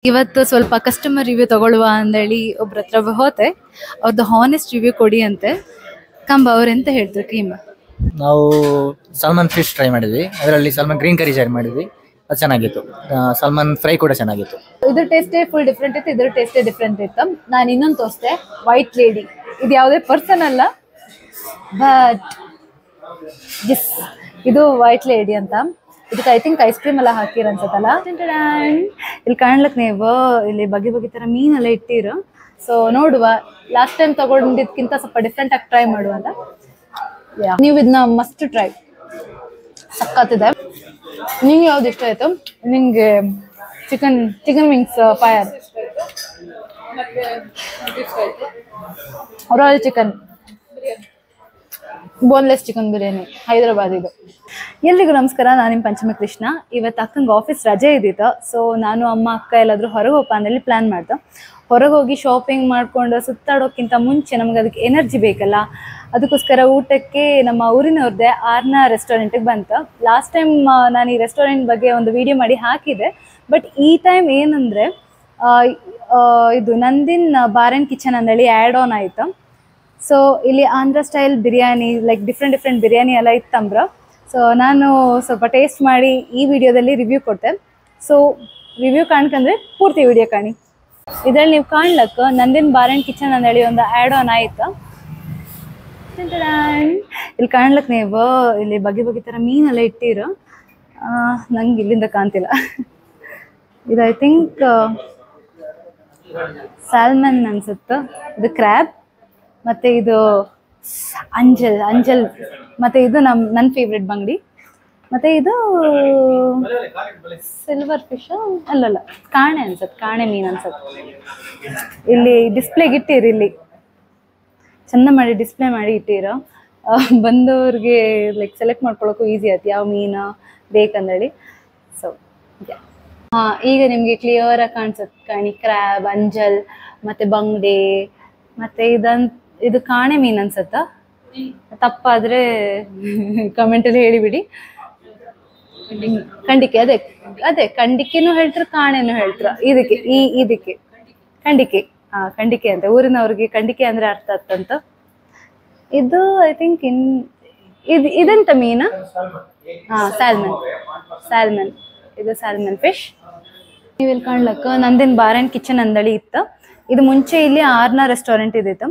ಇವತ್ತು ಸ್ವಲ್ಪ customer review ತಗೊಳ್ಳುವ ಅಂದೇಳಿ ಒಬ್ರ ಹತ್ರ ಹೋತೆ. ಅವ್ರದ್ದು ಹಾನೆಸ್ಟ್ ರಿವ್ಯೂ ಕೊಡಿ ಅಂತೆ. ಕಂಬ ಅವ್ರೆಂತ ಹೇಳ್ತಾರೆ ಕ್ರೀಮ್? ನಾವು ಸಾಲ್ಮನ್ ಫಿಶ್ ಟ್ರೈ ಮಾಡಿದ್ವಿ, ಅದರಲ್ಲಿ ಸಾಲ್ಮನ್ ಗ್ರೀನ್ ಕರಿ ಜಾರಿ ಮಾಡಿದ್ವಿ, ಅದು ಚೆನ್ನಾಗಿತ್ತು. ಸಾಲ್ಮನ್ ಫ್ರೈ ಕೂಡ ಚೆನ್ನಾಗಿತ್ತು. ಇದ್ರ ಟೇಸ್ಟೇ ಫುಲ್ ಡಿಫ್ರೆಂಟ್ ಇತ್ತು, ಇದ್ರ ಟೇಸ್ಟೇ ಡಿಫ್ರೆಂಟ್ ಇತ್ತು. ನಾನು ಇನ್ನೊಂದು ತೋರಿಸ್ದೆ, ವೈಟ್ ಲೇಡಿ. ಇದು ಯಾವುದೇ ಪರ್ಸನ್ ಅಲ್ಲ, ಬಟ್ ಎಸ್ ಇದು ವೈಟ್ ಲೇಡಿ ಅಂತ. ಇದಕ್ಕೆ ಐ ಥಿಂಕ್ ಐಸ್ ಕ್ರೀಮ್ ಎಲ್ಲ ಹಾಕಿರ ಅನ್ಸತ್ತಲ್ಲ. ಇಲ್ಲಿ ಕಾಣ್ಲಕ್ ನೀವು ಇಲ್ಲಿ ಬಗೆ ಬಗೆ ತರ ಮೀನೆಲ್ಲ ಇಟ್ಟಿರು. ಸೊ ನೋಡುವ, ಲಾಸ್ಟ್ ಟೈಮ್ ತಗೊಂಡಿದ್ಕಿಂತ ಸ್ವಲ್ಪ ಡಿಫ್ರೆಂಟ್ ಆಗಿ ಟ್ರೈ ಮಾಡುವ ಅಂತ. ನೀವು ಇದನ್ನ ಮಸ್ಟ್ ಟ್ರೈ, ಸಕ್ಕತ್ತಿದೆ. ನಿಂಗೆ ಯಾವ್ದು ಇಷ್ಟ ಆಯ್ತು? ನಿಂಗೆ chicken wings fire, royal chicken, boneless chicken biryani, Hyderabad ಇದು. ಎಲ್ರಿಗೂ ನಮಸ್ಕಾರ, ನಾನು ನಿಮ್ಮ ಪಂಚಮಿ ಕೃಷ್ಣ. ಇವತ್ತು ಅಕ್ಕಂಗೆ ಆಫೀಸ್ ರಜೆ ಇದ್ದಿತ್ತು. ಸೊ ನಾನು ಅಮ್ಮ ಅಕ್ಕ ಎಲ್ಲಾದರೂ ಹೊರಗೆ ಹೋಗಪ್ಪ ಅಂದೇಳಿ ಪ್ಲ್ಯಾನ್ ಮಾಡ್ದೆ. ಹೊರಗೆ ಹೋಗಿ ಶಾಪಿಂಗ್ ಮಾಡ್ಕೊಂಡು ಸುತ್ತಾಡೋಕ್ಕಿಂತ ಮುಂಚೆ ನಮ್ಗೆ ಅದಕ್ಕೆ ಎನರ್ಜಿ ಬೇಕಲ್ಲ, ಅದಕ್ಕೋಸ್ಕರ ಊಟಕ್ಕೆ ನಮ್ಮ ಊರಿನವ್ರದ್ದೇ ಆರ್ನ ರೆಸ್ಟೋರೆಂಟಿಗೆ ಬಂತು. ಲಾಸ್ಟ್ ಟೈಮ್ ನಾನು ಈ ರೆಸ್ಟೋರೆಂಟ್ ಬಗ್ಗೆ ಒಂದು ವಿಡಿಯೋ ಮಾಡಿ ಹಾಕಿದೆ. ಬಟ್ ಈ ಟೈಮ್ ಏನಂದರೆ ಇದು ನಂದಿನ್ ಬಾರ್ ಆ್ಯಂಡ್ ಕಿಚನ್ ಅಂದೇಳಿ ಆ್ಯಡ್ ಆನ್ ಆಯಿತು. ಸೊ ಇಲ್ಲಿ Andhra style biryani, like different biryani ಎಲ್ಲ ಇತ್ತಂಬ್ರ. ಸೊ ನಾನು ಸ್ವಲ್ಪ ಟೇಸ್ಟ್ ಮಾಡಿ ಈ ವಿಡಿಯೋದಲ್ಲಿ ರಿವ್ಯೂ ಕೊಡ್ತೆ. ಸೊ ರಿವ್ಯೂ ಕಾಣ್ಕಂದ್ರೆ ಪೂರ್ತಿ ವಿಡಿಯೋ ಕಾಣಿ. ಇದರಲ್ಲಿ ನೀವು ಕಾಣ್ಲಕ್ಕ ನಂದಿನ್ ಬಾರ್ ಆ್ಯಂಡ್ ಕಿಚನ್ ಅಂದೇಳಿ ಒಂದು ಆ್ಯಡ್ ಆನ್ ಆಯಿತು. ಇಲ್ಲಿ ಕಾಣ್ಲಕ್ ನೀವು ಇಲ್ಲಿ ಬಗೆ ಬಗೆ ಥರ ಮೀನೆಲ್ಲ ಇಟ್ಟಿರು. ನಂಗೆ ಇಲ್ಲಿಂದ ಕಾಣ್ತಿಲ್ಲ. ಇದು ಐ ಥಿಂಕ್ ಸ್ಯಾಲ್ಮನ್ ಅನ್ಸುತ್ತೆ. ಇದು ಕ್ರ್ಯಾಬ್, ಮತ್ತು ಇದು ಅಂಜಲ್, ಮತ್ತು ಇದು ನನ್ನ ಫೇವ್ರೆಟ್ ಬಂಗಡಿ. ಮತ್ತು ಇದು ಸಿಲ್ವರ್ ಫಿಶ್ ಅಲ್ಲಲ್ಲ, ಕಾಣೆ ಅನ್ಸತ್ತೆ, ಕಾಣೆ ಮೀನು ಅನ್ಸತ್ತೆ. ಇಲ್ಲಿ ಡಿಸ್ಪ್ಲೇಗೆ ಇಟ್ಟಿರು, ಇಲ್ಲಿ ಚೆಂದ ಮಾಡಿ ಡಿಸ್ಪ್ಲೇ ಮಾಡಿ ಇಟ್ಟಿರೋ. ಬಂದವ್ರಿಗೆ ಲೈಕ್ ಸೆಲೆಕ್ಟ್ ಮಾಡ್ಕೊಳ್ಳೋಕ್ಕೂ ಈಸಿ ಆಯ್ತು ಯಾವ ಮೀನು ಬೇಕಂದೇಳಿ. ಸೊ ಹಾಂ, ಈಗ ನಿಮಗೆ ಕ್ಲಿಯರಾಗಿ ಕಾಣಿಸುತ್ತೆ ಕಾಣಿ, ಕ್ರ್ಯಾಬ್, ಅಂಜಲ್, ಮತ್ತು ಬಂಗಡೆ, ಮತ್ತು ಇದು ಕಾಣೆ ಮೀನು ಅನ್ಸತ್ತಾ? ತಪ್ಪಾದರೆ ಕಮೆಂಟಲ್ಲಿ ಹೇಳಿಬಿಡಿ. ಖಂಡಿಕೆ, ಅದೇ ಖಂಡಿಕೆನೂ ಹೇಳ್ತಾರೆ, ಕಾಣೆನೂ ಹೇಳ್ತಾರೆ. ಇದಕ್ಕೆ ಖಂಡಿಕೆ, ಖಂಡಿಕೆ ಅಂತ ಊರಿನವ್ರಿಗೆ ಖಂಡಿಕೆ ಅಂದರೆ ಅರ್ಥ ಆಗ್ತಂತ. ಇದು ಐ ಥಿಂಕ್ ಇದೆಂತ ಮೀನು? ಸ್ಯಾಲ್ಮನ್. ಇದು ಸ್ಯಾಲ್ಮನ್ ಫಿಶ್. ನೀವು ಇಲ್ಲಿ ಕಾಣ್ಲಕ್ಕ ನಂದಿನ್ ಬಾರ್ ಆ್ಯಂಡ್ ಕಿಚನ್ ಅಂದಳಿ ಇತ್ತು. ಇದು ಮುಂಚೆ ಇಲ್ಲಿ ಆರ್ನ ರೆಸ್ಟೋರೆಂಟ್ ಇದ್ದಿತ್ತು,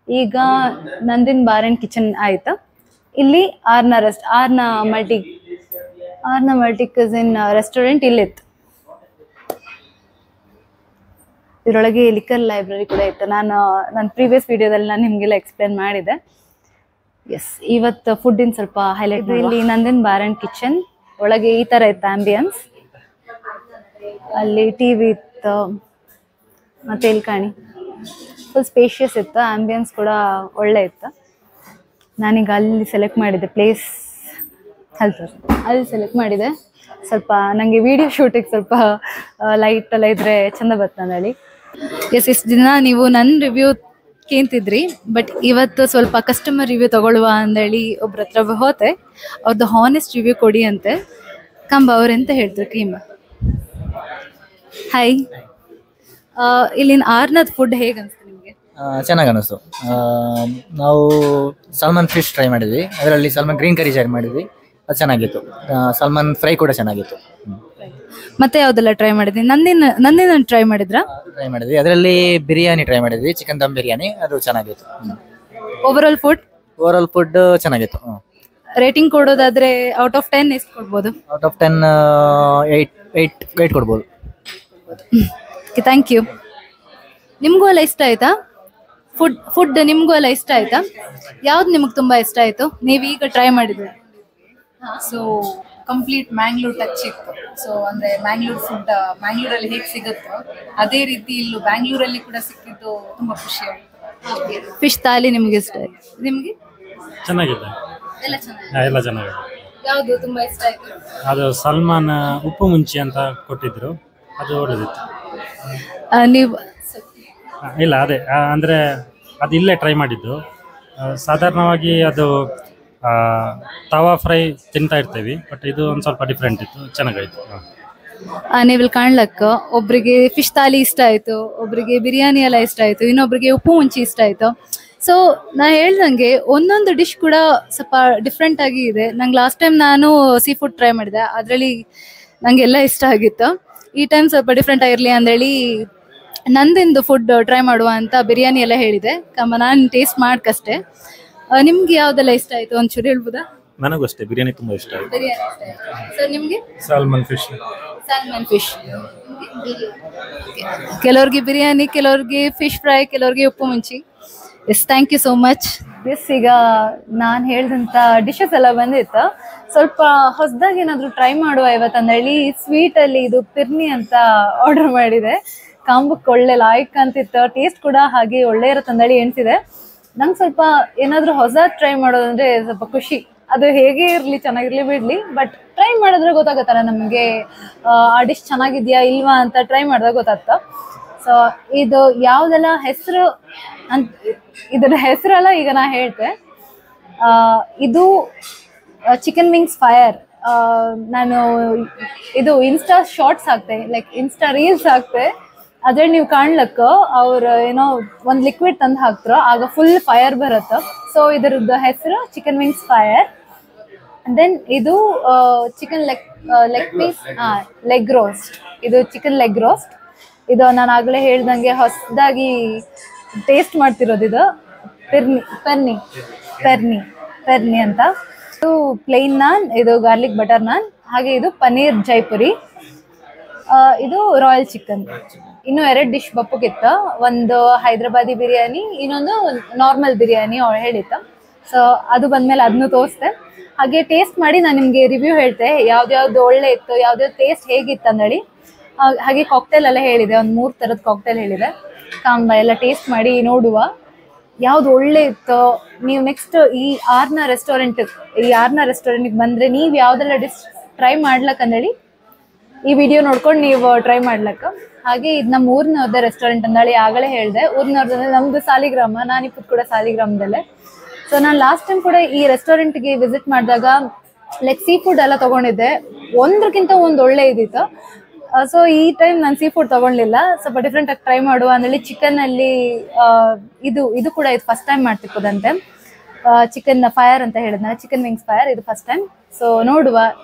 ಈಗ ನಂದಿನ್ ಬಾರ್ ಆ್ಯಂಡ್ ಕಿಚನ್ ಆಯ್ತು. ಇಲ್ಲಿ ಆರ್ನ ಮಲ್ಟಿ ಕಸಿನ್ ರೆಸ್ಟೋರೆಂಟ್ ಇಲ್ಲಿತ್ತು. ಇದರೊಳಗೆ ಲಿಕ್ಕರ್ ಲೈಬ್ರರಿ ಕೂಡ ಇತ್ತು. ನನ್ನ ಪ್ರೀವಿಯಸ್ ವಿಡಿಯೋದಲ್ಲಿ ನಾನು ನಿಮಗೆಲ್ಲ ಎಕ್ಸ್ಪ್ಲೇನ್ ಮಾಡಿದೆ. ಎಸ್, ಇವತ್ತು ಫುಡ್ಡಿನ ಸ್ವಲ್ಪ ಹೈಲೈಟ್. ಇಲ್ಲಿ ನಂದಿನ್ ಬಾರ್ ಆ್ಯಂಡ್ ಕಿಚನ್ ಒಳಗೆ ಈ ಥರ ಇತ್ತು ಆಂಬಿಯನ್ಸ್. ಅಲ್ಲಿ ಟಿ ವಿ ಇತ್ತು, ಮತ್ತು ಇಲ್ಲಿ ಕಾಣಿ ಫುಲ್ ಸ್ಪೇಷಿಯಸ್ ಇತ್ತು. ಆಂಬಿಯನ್ಸ್ ಕೂಡ ಒಳ್ಳೆ ಇತ್ತು. ನಾನೀಗ ಅಲ್ಲಿ ಸೆಲೆಕ್ಟ್ ಮಾಡಿದ್ದೆ ಪ್ಲೇಸ್, ಅಲ್ಲಿ ಸೆಲೆಕ್ಟ್ ಮಾಡಿದೆ. ಸ್ವಲ್ಪ ನನಗೆ ವಿಡಿಯೋ ಶೂಟಿಗೆ ಸ್ವಲ್ಪ ಲೈಟ್ ಎಲ್ಲ ಇದ್ದರೆ ಚೆಂದ ಬರ್ತಂದೇಳಿ. ಎಸ್, ಇಷ್ಟು ದಿನ ನೀವು ನನ್ನ ರಿವ್ಯೂ ಕೇಳ್ತಿದ್ರಿ, ಬಟ್ ಇವತ್ತು ಸ್ವಲ್ಪ ಕಸ್ಟಮರ್ ರಿವ್ಯೂ ತಗೊಳ್ಳುವ ಅಂದೇಳಿ ಒಬ್ರ ಹತ್ರ ಹೋತೆ. ಅವ್ರದ್ದು ಹಾನೆಸ್ಟ್ ರಿವ್ಯೂ ಕೊಡಿ ಅಂತೆ. ಕಂಬ ಅವ್ರೆಂತ ಹೇಳ್ತಾರೆ ಕ್ರೀಮ್? ಹಾಯ್, ಇಲ್ಲಿನ ಆರ್ನದ ಫುಡ್ ಹೇಗೆ ಅನಿಸ್ತು ನಿಮಗೆ? ಚೆನ್ನಾಗಿ ಅನ್ನಿಸ್ತು. ನಾವು ಸಾಲ್ಮನ್ ಫಿಶ್ ಟ್ರೈ ಮಾಡಿದ್ವಿ, ಅದರಲ್ಲಿ ಸಾಲ್ಮನ್ ಗ್ರೀನ್ ಕರಿ ಜಾರಿ ಮಾಡಿದ್ವಿ, ಅದು ಚೆನ್ನಾಗಿತ್ತು. ಸಾಲ್ಮನ್ ಫ್ರೈ ಕೂಡ ಚೆನ್ನಾಗಿತ್ತು. ಮತ್ತೆ ಯಾವುದೆಲ್ಲ ಟ್ರೈ ಮಾಡಿದ್ವಿ? ನಂದಿನ ಟ್ರೈ ಮಾಡಿದ್ರಾ? ಟ್ರೈ ಮಾಡಿದ್ವಿ, ಅದರಲ್ಲಿ ಬಿರಿಯಾನಿ ಟ್ರೈ ಮಾಡಿದ್ವಿ, ಚಿಕನ್ ದಮ್ ಬಿರಿಯಾನಿ, ಅದು ಚೆನ್ನಾಗಿತ್ತು. ಓವರ್ ಆಲ್ ಫುಡ್ ಚೆನ್ನಾಗಿತ್ತು. ರೇಟಿಂಗ್ ಕೊಡೋದಾದ್ರೆ ಔಟ್ ಆಫ್ 10 ಎಷ್ಟು ಕೊಡ್ಬೋದು? ಔಟ್ ಆಫ್ 10 8 ಕೊಡ್ಬೋದು. Thank you. ನಿಮಗೂ ಎಲ್ಲ ಇಷ್ಟ ಆಯ್ತಾ ಫುಡ್? ನಿಮಗೂ ಎಲ್ಲ ಇಷ್ಟ ಆಯ್ತಾ? ಯಾವ್ದು ನಿಮಗೆ ತುಂಬ ಇಷ್ಟ ಆಯಿತು ನೀವೀಗ ಟ್ರೈ ಮಾಡಿದ್ರಿ? ಸೊ ಕಂಪ್ಲೀಟ್ ಮ್ಯಾಂಗ್ಳೂರ್ ಟಚ್ ಇತ್ತು. ಸೊ ಅಂದರೆ ಮ್ಯಾಂಗ್ಳೂರ್ ಫುಡ್ ಮ್ಯಾಂಗ್ಳೂರಲ್ಲಿ ಹೇಗೆ ಸಿಗುತ್ತೋ ಅದೇ ರೀತಿ ಇಲ್ಲೂ ಬ್ಯಾಂಗ್ಳೂರಲ್ಲಿ ಕೂಡ ಸಿಕ್ಕಿದ್ದು ತುಂಬ ಖುಷಿ ಆಯಿತು. ಫಿಶ್ ಥಾಲಿ ನಿಮ್ಗೆ ಇಷ್ಟ ಆಯ್ತು? ನಿಮಗೆ ಚೆನ್ನಾಗಿದೆ, ಎಲ್ಲ ಚೆನ್ನಾಗಿದೆ. ಯಾವುದು ತುಂಬ ಇಷ್ಟ ಆಯಿತು? ಅದು ಸಲ್ಮಾನ್ ಉಪ್ಪು ಮುಂಚಿ ಅಂತ ಕೊಟ್ಟಿದ್ರು, ಅದು ಒಳ್ಳೆದಿತ್ತು. ನೀವು ಇಲ್ಲ ಅದೇ ಅಂದರೆ ಅದು ಇಲ್ಲೇ ಟ್ರೈ ಮಾಡಿದ್ದು. ಸಾಧಾರಣವಾಗಿ ಅದು ತವಾ ಫ್ರೈ ತಿಂತಾ ಇರ್ತೀವಿ, ಬಟ್ ಇದು ಒಂದು ಸ್ವಲ್ಪ ಡಿಫ್ರೆಂಟ್ ಇತ್ತು, ಚೆನ್ನಾಗಾಯಿತು. ನೀವಿಲ್ಲಿ ಕಾಣ್ಲಕ್ಕ ಒಬ್ರಿಗೆ ಫಿಶ್ ತಾಲಿ ಇಷ್ಟ ಆಯ್ತು, ಒಬ್ರಿಗೆ ಬಿರಿಯಾನಿ ಎಲ್ಲ ಇಷ್ಟ ಆಯ್ತು, ಇನ್ನೊಬ್ರಿಗೆ ಉಪ್ಪು ಮುಂಚಿ ಇಷ್ಟ ಆಯ್ತು. ಸೊ ನಾ ಹೇಳ್ದಂಗೆ ಒಂದೊಂದು ಡಿಶ್ ಕೂಡ ಸ್ವಲ್ಪ ಡಿಫ್ರೆಂಟ್ ಆಗಿ ಇದೆ. ನಂಗೆ ಲಾಸ್ಟ್ ಟೈಮ್ ನಾನು ಸೀ ಫುಡ್ ಟ್ರೈ ಮಾಡಿದೆ, ಅದರಲ್ಲಿ ನಂಗೆಲ್ಲ ಇಷ್ಟ ಆಗಿತ್ತು. ಈ ಟೈಮ್ ಸ್ವಲ್ಪ ಡಿಫ್ರೆಂಟ್ ಆಗಿರಲಿ ಅಂದೇಳಿ ನಂದಿಂದು ಫುಡ್ ಟ್ರೈ ಮಾಡುವ ಅಂತ ಬಿರಿಯಾನಿ ಎಲ್ಲ ಹೇಳಿದೆ. ನಾನು ಟೇಸ್ಟ್ ಮಾಡ್ಕಷ್ಟೆ. ನಿಮ್ಗೆ ಯಾವ್ದೆಲ್ಲ ಇಷ್ಟ ಆಯ್ತು ಒಂಚೂರು ಹೇಳ್ಬೋದಾ? ನನಗೂ ಅಷ್ಟೇ ಬಿರಿಯಾನಿ ತುಂಬಾ ಇಷ್ಟ ಆಯ್ತು. ಬಿರಿಯಾನಿ ಇಷ್ಟ ಆಯ್ತು. ಸೊ ನಿಮ್ಗೆ? Salmon fish. ಕೆಲವ್ರಿಗೆ ಬಿರಿಯಾನಿ, ಕೆಲವ್ರಿಗೆ ಫಿಶ್ ಫ್ರೈ, ಕೆಲವ್ರಿಗೆ ಉಪ್ಪು ಮುಂಚಿ. Yes, thank you so much. Yes, ಈಗ ನಾನು ಹೇಳ್ದಂಥ ಡಿಶಸ್ ಎಲ್ಲ ಬಂದಿತ್ತು. ಸ್ವಲ್ಪ ಹೊಸದಾಗಿ ಏನಾದರೂ ಟ್ರೈ ಮಾಡುವ ಇವತ್ತಂದೇಳಿ ಸ್ವೀಟಲ್ಲಿ ಇದು ಪಿರ್ನಿ ಅಂತ ಆರ್ಡರ್ ಮಾಡಿದೆ. ಕಾಂಬಕ್ಕೆ ಒಳ್ಳೆ ಲಾಯ್ಕ್ ಅಂತಿತ್ತು, ಟೇಸ್ಟ್ ಕೂಡ ಹಾಗೆ ಒಳ್ಳೆ ಇರತ್ತಂದೇಳಿ ಎಣಿಸಿದೆ. ನಂಗೆ ಸ್ವಲ್ಪ ಏನಾದರೂ ಹೊಸ ಟ್ರೈ ಮಾಡೋದಂದ್ರೆ ಸ್ವಲ್ಪ ಖುಷಿ. ಅದು ಹೇಗೆ ಇರಲಿ, ಚೆನ್ನಾಗಿರ್ಲಿ ಬಿಡಲಿ, ಬಟ್ ಟ್ರೈ ಮಾಡಿದ್ರೆ ಗೊತ್ತಾಗುತ್ತಲ್ಲ ನಮಗೆ ಆ ಡಿಶ್ ಚೆನ್ನಾಗಿದೆಯಾ ಇಲ್ವಾ ಅಂತ ಟ್ರೈ ಮಾಡಿದಾಗ ಗೊತ್ತಾಗ್ತ. ಸೊ ಇದು ಯಾವುದೆಲ್ಲ ಹೆಸರು ಅಂತ, ಇದರ ಹೆಸರೆಲ್ಲ ಈಗ ನಾ ಹೇಳ್ತೆ. ಇದು ಚಿಕನ್ ವಿಂಗ್ಸ್ ಫೈರ್. ನಾನು ಇದು ಇನ್ಸ್ಟಾ ಶಾರ್ಟ್ಸ್ ಹಾಕ್ತೆ, ಲೈಕ್ ಇನ್ಸ್ಟಾ ರೀಲ್ಸ್ ಹಾಕ್ತೆ. ಅದ್ರಲ್ಲಿ ನೀವು ಕಾಣ್ಲಕ್ಕ ಅವ್ರು ಏನೋ ಒಂದು ಲಿಕ್ವಿಡ್ ತಂದು ಹಾಕ್ತಾರ, ಆಗ ಫುಲ್ ಫೈರ್ ಬರುತ್ತೆ. ಸೊ ಇದರದ್ದು ಹೆಸರು ಚಿಕನ್ ವಿಂಗ್ಸ್ ಫೈರ್. ದೆನ್ ಇದು chicken leg piece, leg roast. ಇದು ಚಿಕನ್ ಲೆಗ್ ರೋಸ್ಟ್. ಇದು ನಾನು ಆಗಲೇ ಹೇಳ್ದಂಗೆ ಹೊಸದಾಗಿ ಟೇಸ್ಟ್ ಮಾಡ್ತಿರೋದು. ಇದು ಪೆರ್ನಿ ಅಂತ. ಇದು ಪ್ಲೇನ್ ನಾನ್, ಇದು ಗಾರ್ಲಿಕ್ ಬಟರ್ ನಾನ್, ಹಾಗೆ ಇದು ಪನ್ನೀರ್ ಜೈಪುರಿ, ಇದು ರಾಯಲ್ ಚಿಕನ್. ಇನ್ನು 2 ಡಿಶ್ ಬಪ್ಪಗಿತ್ತು. ಒಂದು ಹೈದ್ರಾಬಾದಿ ಬಿರಿಯಾನಿ, ಇನ್ನೊಂದು ನಾರ್ಮಲ್ ಬಿರಿಯಾನಿ ಅವಳು ಹೇಳಿತ್ತು. ಸೊ ಅದು ಬಂದಮೇಲೆ ಅದನ್ನು ತೋರಿಸ್ದೆ. ಹಾಗೆ ಟೇಸ್ಟ್ ಮಾಡಿ ನಾನು ನಿಮಗೆ ರಿವ್ಯೂ ಹೇಳ್ತೆ, ಯಾವ್ದು ಒಳ್ಳೆ ಇತ್ತು, ಯಾವ್ದು ಟೇಸ್ಟ್ ಹೇಗಿತ್ತು ಅಂದೇಳಿ. ಹಾಗೆ ಕಾಕ್ಟೇಲ್ ಎಲ್ಲ ಹೇಳಿದೆ, ಒಂದು 3 ಥರದ ಕಾಕ್ಟೇಲ್ ಹೇಳಿದೆ. ಕಾಂಬ ಎಲ್ಲ ಟೇಸ್ಟ್ ಮಾಡಿ ನೋಡುವ ಯಾವ್ದು ಒಳ್ಳೆ ಇತ್ತು. ನೀವು ನೆಕ್ಸ್ಟ್ ಈ ಆರ್ನ ರೆಸ್ಟೋರೆಂಟಿಗೆ ಬಂದರೆ ನೀವು ಯಾವುದೆಲ್ಲ ಡಿಶ್ ಟ್ರೈ ಮಾಡ್ಲಕ್ಕಂದೇಳಿ ಈ ವಿಡಿಯೋ ನೋಡ್ಕೊಂಡು ನೀವು ಟ್ರೈ ಮಾಡ್ಲಕ್ಕ. ಹಾಗೆ ಇದು ನಮ್ಮ ಊರಿನವ್ರದ್ದೇ ರೆಸ್ಟೋರೆಂಟ್ ಅಂದೇಳಿ ಆಗಲೇ ಹೇಳಿದೆ. ಊರಿನವ್ರದ್ದಂದ್ರೆ ನಮ್ಮದು ಸಾಲಿಗ್ರಾಮ, ನಾನಿಪ್ಪತ್ತು ಕೂಡ ಸಾಲಿಗ್ರಾಮದಲ್ಲೇ. ಸೊ ನಾನು ಲಾಸ್ಟ್ ಟೈಮ್ ಕೂಡ ಈ ರೆಸ್ಟೋರೆಂಟ್ಗೆ ವಿಸಿಟ್ ಮಾಡಿದಾಗ ಲೈಕ್ ಸೀ ಫುಡ್ ಎಲ್ಲ ತೊಗೊಂಡಿದ್ದೆ, ಒಂದಕ್ಕಿಂತ ಒಂದು ಒಳ್ಳೆ ಇದ್ದಿತ್ತು. ಸೊ ಈ ಟೈಮ್ ನಾನು ಸೀ ಫುಡ್ ತೊಗೊಳ್ಲಿಲ್ಲ, ಸ್ವಲ್ಪ ಡಿಫ್ರೆಂಟಾಗಿ ಟ್ರೈ ಮಾಡುವ ಅಂದೇಳಿ ಚಿಕನಲ್ಲಿ ಇದು ಕೂಡ ಇದು ಫಸ್ಟ್ ಟೈಮ್ ಮಾಡ್ತಿಪ್ಪದಂತೆ. ಚಿಕನ್ ಫೈರ್ ಅಂತ ಹೇಳಿದ್ನ, ಚಿಕನ್ ವಿಂಗ್ಸ್ ಫೈರ್, ಇದು ಫಸ್ಟ್ ಟೈಮ್. ಸೊ ನೋಡುವ,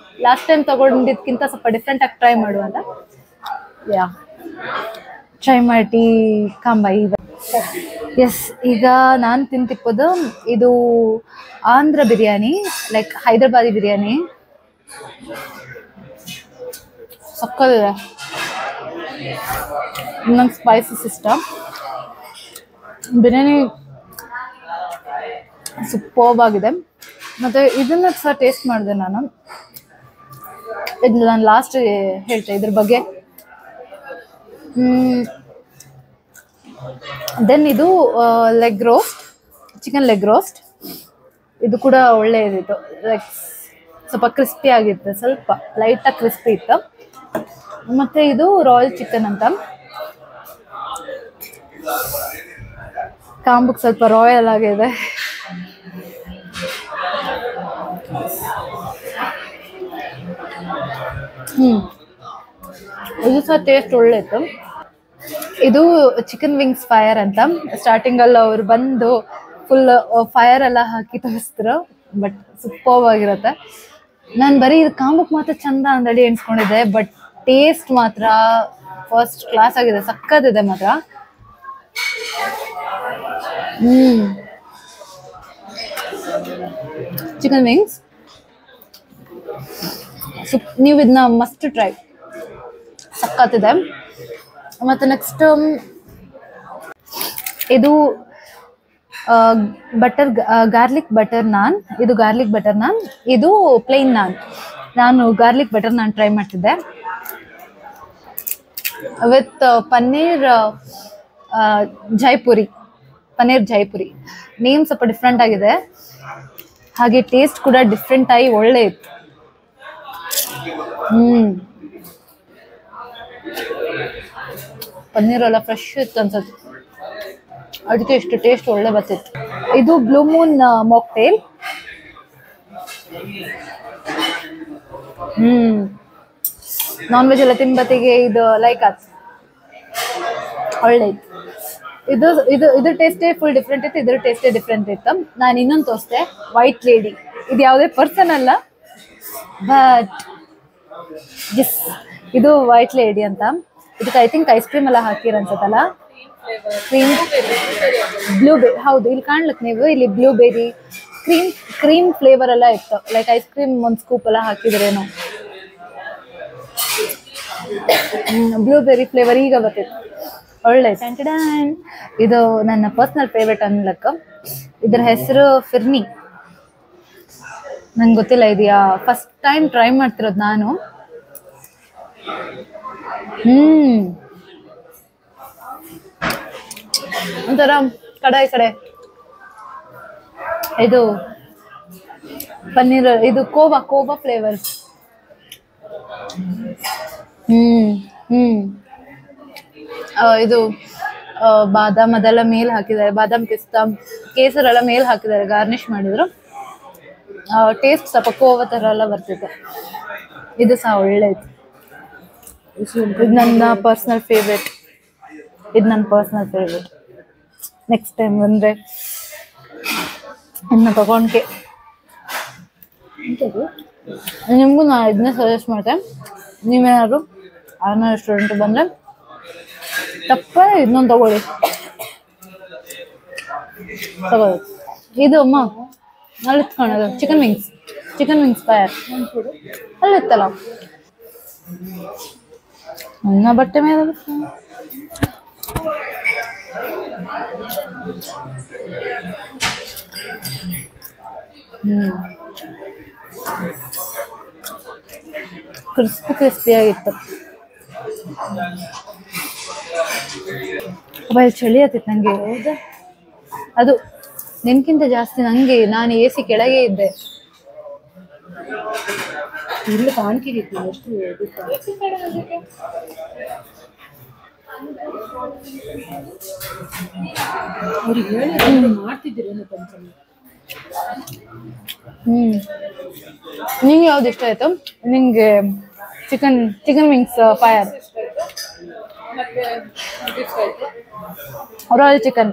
ಲಾಸ್ಟ್ ಟೈಮ್ ತೊಗೊಂಡಿದ್ಕಿಂತ ಸ್ವಲ್ಪ ಡಿಫ್ರೆಂಟಾಗಿ ಟ್ರೈ ಮಾಡುವ ಅಂತ. ಟ್ರೈ ಮಾಡಿ ಕಾಂಬ. ಎಸ್, ಈಗ ನಾನು ತಿಂತಿಪ್ಪದು ಇದು ಆಂಧ್ರ ಬಿರಿಯಾನಿ, ಲೈಕ್ ಹೈದ್ರಾಬಾದಿ ಬಿರಿಯಾನಿ. ಸಕ್ಕದಿದೆ, ನಂಗೆ ಸ್ಪೈಸಸ್ ಇಷ್ಟ. ಬಿರಿಯಾನಿ ಸೂಪರ್ಬ್ ಆಗಿದೆ. ಮತ್ತು ಇದನ್ನು ಸಹ ಟೇಸ್ಟ್ ಮಾಡಿದೆ ನಾನು. ಇದು ನಾನು ಲಾಸ್ಟ್ ಹೇಳ್ತೆ ಇದ್ರ ಬಗ್ಗೆ. ದೆನ್ ಇದು leg roast, chicken leg roast. ಇದು ಕೂಡ ಒಳ್ಳೆ ಇದಿತ್ತು, ಲೈಕ್ ಸ್ವಲ್ಪ ಕ್ರಿಸ್ಪಿ ಆಗಿತ್ತು, ಸ್ವಲ್ಪ ಲೈಟಾಗಿ ಕ್ರಿಸ್ಪಿ ಇತ್ತು. ಮತ್ತು ಇದು ರಾಯಲ್ ಚಿಕನ್ ಅಂತ, ಕಾಂಬಕ್ಕೆ ಸ್ವಲ್ಪ ರಾಯಲ್ ಆಗಿದೆ. ಇದು ಸಹ ಟೇಸ್ಟ್ ಒಳ್ಳೆ ಇತ್ತು. ಇದು ಚಿಕನ್ ವಿಂಗ್ಸ್ ಫೈರ್ ಅಂತ. ಸ್ಟಾರ್ಟಿಂಗಲ್ಲಿ ಅವ್ರು ಬಂದು ಫುಲ್ ಫೈರ್ ಎಲ್ಲ ಹಾಕಿ ತೋರಿಸಿದ್ರು, ಬಟ್ ಸೂಪರ್ಬ್ ಆಗಿರುತ್ತೆ. ನಾನು ಬರೀ ಇದು ಕಾಂಬಕ್ಕೆ ಮಾತ್ರ ಚಂದ ಅಂದೇಳಿ ಎಣಿಸ್ಕೊಂಡಿದ್ದೆ, ಬಟ್ ಟೇಸ್ಟ್ ಮಾತ್ರ ಫಸ್ಟ್ ಕ್ಲಾಸ್ ಆಗಿದೆ, ಸಕ್ಕತ್ತಿದೆ ಮಾತ್ರ. ಚಿಕನ್ ವಿಂಗ್ಸ್ ನೀವು ಇದನ್ನ ಮಸ್ಟ್ ಟ್ರೈ, ಸಕ್ಕತ್ತಿದೆ. ಮತ್ತು ನೆಕ್ಸ್ಟ್ ಇದು ಗಾರ್ಲಿಕ್ ಬಟರ್ ನಾನ್. ಇದು ಗಾರ್ಲಿಕ್ ಬಟರ್ ನಾನ್, ಇದು ಪ್ಲೇನ್ ನಾನ್. ನಾನು ಗಾರ್ಲಿಕ್ ಬಟರ್ ನಾನ್ ಟ್ರೈ ಮಾಡ್ತಿದ್ದೆ ವಿತ್ ಪನ್ನೀರ್ ಜೈಪುರಿ. ನೇಮ್ ಸ್ವಲ್ಪ ಡಿಫ್ರೆಂಟ್ ಆಗಿದೆ, ಹಾಗೆ ಟೇಸ್ಟ್ ಕೂಡ ಡಿಫ್ರೆಂಟ್ ಆಗಿ ಒಳ್ಳೆ ಇತ್ತು. ಪನ್ನೀರ್ ಎಲ್ಲ ಫ್ರೆಶ್ ಇತ್ತು ಅನ್ಸುತ್ತೆ, ಅದಕ್ಕೆ ಇಷ್ಟು ಟೇಸ್ಟ್ ಒಳ್ಳೆ ಬರ್ತಿತ್ತು. ಇದು blue Moon mocktail. Non veg ಎಲ್ಲ ತಿನ್ಬತ್ತಿಗೆ ಇದು ಲೈಕ್ ಆತ್ ಒಳ್ಳೆ ಇತ್ತು. ಇದು ಇದು ಇದ್ರ ಟೇಸ್ಟೇ ಫುಲ್ ಡಿಫ್ರೆಂಟ್ ಇತ್ತು, ಇದ್ರ ಟೇಸ್ಟೇ ಡಿಫ್ರೆಂಟ್ ಇತ್ತು. ನಾನು ಇನ್ನೊಂದು ತೋರಿಸ್ದೆ, ವೈಟ್ ಲೇಡಿ. ಇದು ಯಾವುದೇ ಪರ್ಸನ್ ಅಲ್ಲ, ಬಟ್ ಎಸ್ ಇದು ವೈಟ್ ಲೇಡಿ ಅಂತ. ಇದಕ್ಕೆ ಐ ಥಿಂಕ್ ಐಸ್ ಕ್ರೀಮ್ ಎಲ್ಲ ಹಾಕಿರ ಅನ್ಸತ್ತಲ್ಲ, ಕ್ರೀಮ್ ಬ್ಲೂಬೆರಿ. ಹೌದು, ಇಲ್ಲಿ ಕಾಣ್ಲಕ್ ನೀವು, ಇಲ್ಲಿ ಬ್ಲೂಬೆರಿ ಕ್ರೀಮ್ ಫ್ಲೇವರ್ ಎಲ್ಲ ಇತ್ತು. ಲೈಕ್ ಐಸ್ ಕ್ರೀಮ್ ಒಂದು ಸ್ಕೂಪ್ ಎಲ್ಲ ಹಾಕಿದ್ರೇನು, ಬ್ಲೂಬೆರಿ ಫ್ಲೇವರ್ ಈಗ ಬರ್ತಿತ್ತು, ಒಳ್ಳೆ. ಇದು ನನ್ನ ಪರ್ಸನಲ್ ಫೇವ್ರೇಟ್ ಅನ್ಲಕ್ಕ. ಇದ್ರ ಹೆಸರು ಫಿರ್ನಿ. ನಂಗೆ ಗೊತ್ತಿಲ್ಲ ಇದೆಯಾ, ಫಸ್ಟ್ ಟೈಮ್ ಟ್ರೈ ಮಾಡ್ತಿರೋದು ನಾನು. ಒಂಥರ ಕಡೆ ಇದು ಪನ್ನೀರ್, ಇದು ಕೋವಾ ಫ್ಲೇವರ್. ಇದು ಬಾದಾಮ್ ಅದೆಲ್ಲ ಮೇಲ್ ಹಾಕಿದ್ದಾರೆ, ಬಾದಾಮ್ ಕೇಸರ್ ಎಲ್ಲ ಮೇಲ್ ಹಾಕಿದ್ದಾರೆ, ಗಾರ್ನಿಶ್ ಮಾಡಿದ್ರು. ಟೇಸ್ಟ್ ಸ್ವಲ್ಪ ಕೋವಾ ಥರ ಎಲ್ಲ ಬರ್ತಿತ್ತು. ಇದು ಸಹ ಒಳ್ಳೆ ಇತ್ತು. ಇದು ನನ್ನ ಪರ್ಸ್ನಲ್ ಫೇವ್ರೇಟ್. ನೆಕ್ಸ್ಟ್ ಟೈಮ್ ಬಂದರೆ ಇನ್ನು ತಗೊಂಡ್ಕೆ ನಿಮಗೂ ನಾನು ಇದನ್ನೇ ಸಜೆಸ್ಟ್ ಮಾಡ್ತೇನೆ. ನೀವೇನಾದ್ರು ಆರ್ನ ರೆಸ್ಟೋರೆಂಟ್ ಬಂದರೆ ತಪ್ಪ ಇನ್ನೊಂದು ತಗೊಳ್ಳಿ. ಇದು ಅಮ್ಮ ಅಲ್ಲಿ ಇತ್ಕೊಳ್ಳೋದು ಚಿಕನ್ ವಿಂಗ್ಸ್ ಫೈರ್ ಅಲ್ಲಿ ಇತ್ತಲ್ಲ, ನನ್ನ ಬಟ್ಟೆ ಮೇಲೆ ಕ್ರಿಸ್ಪಿಯಾಗಿತ್ತು. ಚಳಿ ಆತಿತ್ತು ನಂಗೆ. ಹೌದಾ, ಅದು ನಿನ್ಕಿಂತ ಜಾಸ್ತಿ ನಂಗೆ. ನಾನು AC ಕೆಳಗೆ ಇದ್ದೆ. ಇಲ್ಲಿ ಕಾಣ್ಕಿತ್ತು ಎಷ್ಟು ಮಾಡ್ತಿದ್ದೀರ. ನಿಂಗೆ ಯಾವ್ದು ಇಷ್ಟ ಆಯ್ತು? ನಿಂಗೆ chicken wings fire, royal chicken,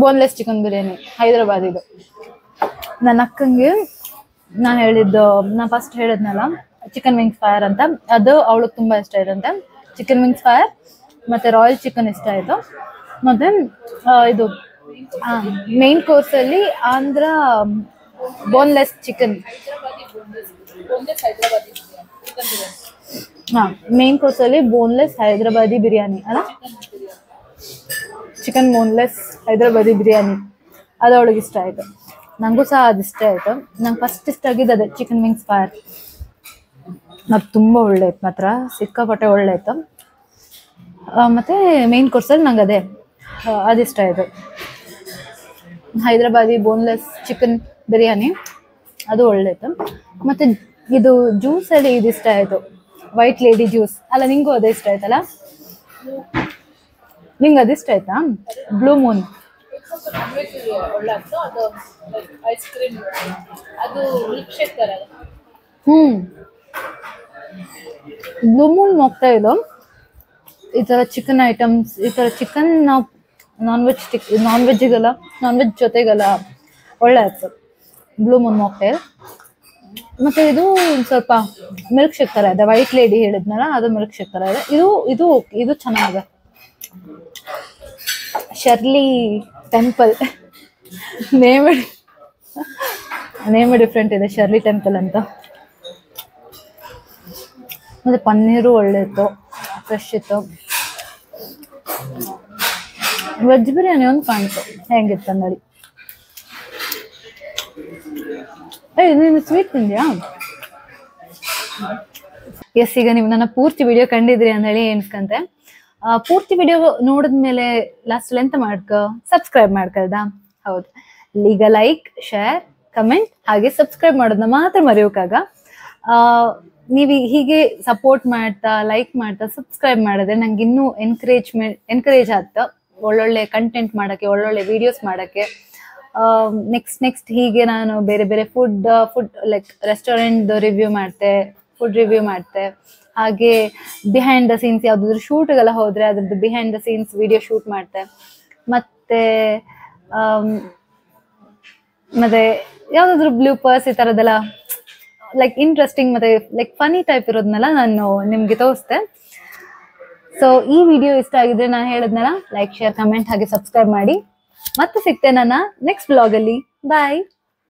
boneless chicken biryani Hyderabad. ಇದು ನನ್ನ ಅಕ್ಕಂಗೆ ನಾನು ಫಸ್ಟ್ ಹೇಳಿದ್ನಲ್ಲ ಚಿಕನ್ ವಿಂಗ್ಸ್ ಫೈರ್ ಅಂತ, ಅದು ಅವಳಿಗೆ ತುಂಬಾ ಇಷ್ಟ ಆಯ್ತಂತೆ. ಚಿಕನ್ ವಿಂಗ್ಸ್ ಫೈರ್ ಮತ್ತೆ ರಾಯಲ್ ಚಿಕನ್ ಇಷ್ಟ ಆಯ್ತು. ಮತ್ತೆ ಇದು ಮೇನ್ ಕೋರ್ಸ್ ಅಲ್ಲಿ Andhra boneless chicken. Main course ಅಲ್ಲಿ ಬೋನ್ಲೆಸ್ ಹೈದರಾಬಾದಿ ಬಿರಿಯಾನಿ ಅಲ್ಲ, ಚಿಕನ್ ಬೋನ್ಲೆಸ್ ಹೈದರಾಬಾದಿ ಬಿರಿಯಾನಿ, ಅದು ಅವಳಿಗೆ ಇಷ್ಟ ಆಯ್ತು. ನಂಗೂ ಸಹ ಅದು ಇಷ್ಟ ಆಯ್ತು. ನಂಗೆ ಫಸ್ಟ್ ಇಷ್ಟ ಆಗಿದ್ದು ಅದೇ ಚಿಕನ್ ವಿಂಗ್ಸ್ ಫೈರ್. ಅದು ತುಂಬ ಒಳ್ಳೆ ಇತ್ತು, ಮಾತ್ರ ಸಿಕ್ಕಾಪಟ್ಟೆ ಒಳ್ಳೆ ಇತ್ತು. ಮತ್ತೆ ಮೇನ್ ಕೋರ್ಸಲ್ಲಿ ನಂಗೆ ಅದಿಷ್ಟ ಆಯಿತು, ಹೈದರಾಬಾದಿ ಬೋನ್ಲೆಸ್ ಚಿಕನ್ ಬಿರಿಯಾನಿ, ಅದು ಒಳ್ಳೆ ಇತ್ತು. ಮತ್ತೆ ಇದು ಜ್ಯೂಸಲ್ಲಿ ಇದು ಇಷ್ಟ ಆಯಿತು, ವೈಟ್ ಲೇಡಿ ಜ್ಯೂಸ್ ಅಲ್ಲ. ನಿಂಗೂ ಅದೇ ಇಷ್ಟ ಆಯ್ತಲ್ಲ? ನಿಂಗೆ ಅದಿಷ್ಟ ಆಯ್ತಾ? Blue Moon. ಬ್ಲೂ ಮೂನ್ ಹೋಗ್ತಾ ಇಲ್ಲ. ಈ ಥರ ಚಿಕನ್ ಐಟಮ್ಸ್, ಈ ಥರ ಚಿಕನ್ ನಾವು ನಾನ್ ವೆಜ್ ಜೊತೆಗೆಲ್ಲ ಒಳ್ಳೆ ಆಯ್ತು. Blue Moon mocktail. ಮತ್ತೆ ಇದು ಸ್ವಲ್ಪ ಮಿಲ್ಕ್ ಶೇಕ್ ಥರ ಇದೆ, ವೈಟ್ ಲೇಡಿ ಹೇಳಿದ್ನಲ್ಲ ಅದು ಮಿಲ್ಕ್ ಶೇಕ್ ಥರ ಇದೆ. ಇದು ಚೆನ್ನಾಗಿದೆ. ಶರ್ಲಿ ಟೆಂಪಲ್ ನೇಮ್ ಡಿಫ್ರೆಂಟ್ ಇದೆ, ಶರ್ಲಿ ಟೆಂಪಲ್ ಅಂತ. ಮತ್ತೆ ಪನ್ನೀರು ಒಳ್ಳೆ ಇತ್ತು, ಫ್ರೆಶ್ ಇತ್ತು. ವೆಜ್ ಬಿರಿಯಾನಿ ಒಂದು ಕಾಣ್ತು ಹೆಂಗಿತ್ತು ಅಂದಳಿ. ನೀನು ಸ್ವೀಟ್ ತಿಂದ್ಯಾ? ಎಸ್, ಈಗ ನೀವು ನನ್ನ ಪೂರ್ತಿ ವಿಡಿಯೋ ಕಂಡಿದ್ರಿ ಅಂದೇಳಿ ಎನ್ಸ್ಕಂತೆ. ಪೂರ್ತಿ ವಿಡಿಯೋ ನೋಡಿದ್ಮೇಲೆ ಲಾಸ್ಟ್ ಎಂತ ಸಬ್ಸ್ಕ್ರೈಬ್ ಮಾಡ್ಕಲ್ದಾ? ಹೌದು, ಈಗ ಲೈಕ್, ಶೇರ್, ಕಮೆಂಟ್ ಹಾಗೆ ಸಬ್ಸ್ಕ್ರೈಬ್ ಮಾಡೋದನ್ನ ಮಾತ್ರ ಮರೆಯೋಕ್ಕಾಗ. ನೀವು ಹೀಗೆ ಸಪೋರ್ಟ್ ಮಾಡ್ತಾ, ಲೈಕ್ ಮಾಡ್ತಾ, ಸಬ್ಸ್ಕ್ರೈಬ್ ಮಾಡಿದ್ರೆ ನಂಗೆ ಇನ್ನೂ ಎನ್ಕರೇಜ್ ಆಗ್ತಾ ಒಳ್ಳೊಳ್ಳೆ ಕಂಟೆಂಟ್ ಮಾಡೋಕ್ಕೆ, ಒಳ್ಳೊಳ್ಳೆ ವಿಡಿಯೋಸ್ ಮಾಡೋಕ್ಕೆ. ನೆಕ್ಸ್ಟ್ ಹೀಗೆ ನಾನು ಬೇರೆ ಬೇರೆ ಫುಡ್ ಲೈಕ್ ರೆಸ್ಟೋರೆಂಟ್ ರಿವ್ಯೂ ಮಾಡ್ತೆ, ಫುಡ್ ರಿವ್ಯೂ ಮಾಡ್ತೆ. ಹಾಗೆ ಬಿಹೈಂಡ್ ದ ಸೀನ್ಸ್ ಯಾವ್ದಾದ್ರು ಶೂಟ್ಗೆಲ್ಲ ಹೋದ್ರೆ ಅದ್ರದ್ದು behind the scenes video shoot ಮಾಡ್ತೆ. ಮತ್ತೆ ಮತ್ತೆ ಯಾವ್ದಾದ್ರು ಬ್ಲೂಪರ್ಸ್ ಈ ತರದೆಲ್ಲ ಲೈಕ್ ಇಂಟ್ರೆಸ್ಟಿಂಗ್ ಮತ್ತೆ ಲೈಕ್ ಫನಿ ಟೈಪ್ ಇರೋದನ್ನೆಲ್ಲ ನಾನು ನಿಮ್ಗೆ ತೋರಿಸ್ತೆ. ಸೊ ಈ ವಿಡಿಯೋ ಇಷ್ಟ ಆಗಿದ್ರೆ ನಾನು ಹೇಳಿದ್ನಲ್ಲ, ಲೈಕ್, ಶೇರ್, ಕಮೆಂಟ್ ಹಾಗೆ ಸಬ್ಸ್ಕ್ರೈಬ್ ಮಾಡಿ. ಮತ್ತೆ ಸಿಗ್ತೇನೆ ನನ್ನ ನೆಕ್ಸ್ಟ್ ಬ್ಲಾಗ್ ಅಲ್ಲಿ. ಬಾಯ್.